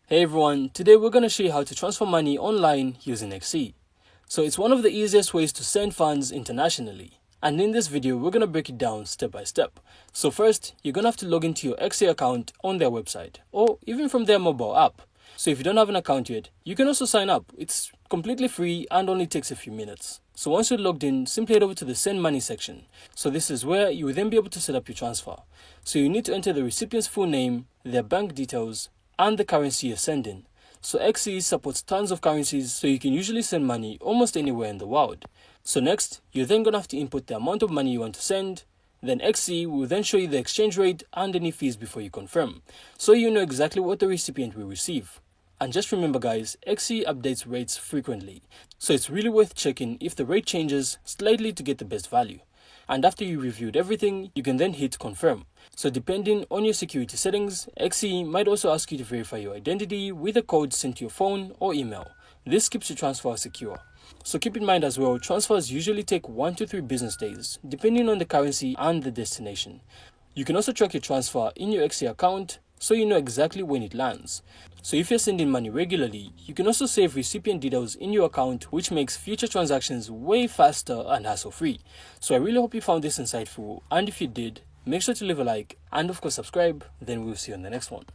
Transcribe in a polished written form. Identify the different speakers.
Speaker 1: Hey everyone, today we're going to show you how to transfer money online using XE. So it's one of the easiest ways to send funds internationally. And in this video, we're going to break it down step by step. So first, you're going to have to log into your XE account on their website or even from their mobile app. So if you don't have an account yet, you can also sign up. It's completely free and only takes a few minutes. So once you're logged in, simply head over to the send money section. So this is where you will then be able to set up your transfer. So you need to enter the recipient's full name, their bank details, and the currency you're sending. So XE supports tons of currencies, so you can usually send money almost anywhere in the world. So next, you're then going to have to input the amount of money you want to send. Then XE will then show you the exchange rate and any fees before you confirm, so you know exactly what the recipient will receive. And just remember guys, XE updates rates frequently, so it's really worth checking if the rate changes slightly to get the best value. And after you reviewed everything, you can then hit confirm. So depending on your security settings, XE might also ask you to verify your identity with a code sent to your phone or email. This keeps your transfer secure. So keep in mind as well, transfers usually take 1 to 3 business days, depending on the currency and the destination. You can also track your transfer in your XE account, so you know exactly when it lands. So if you're sending money regularly, you can also save recipient details in your account, which makes future transactions way faster and hassle-free. So I really hope you found this insightful, and if you did, make sure to leave a like and of course subscribe. Then we'll see you on the next one.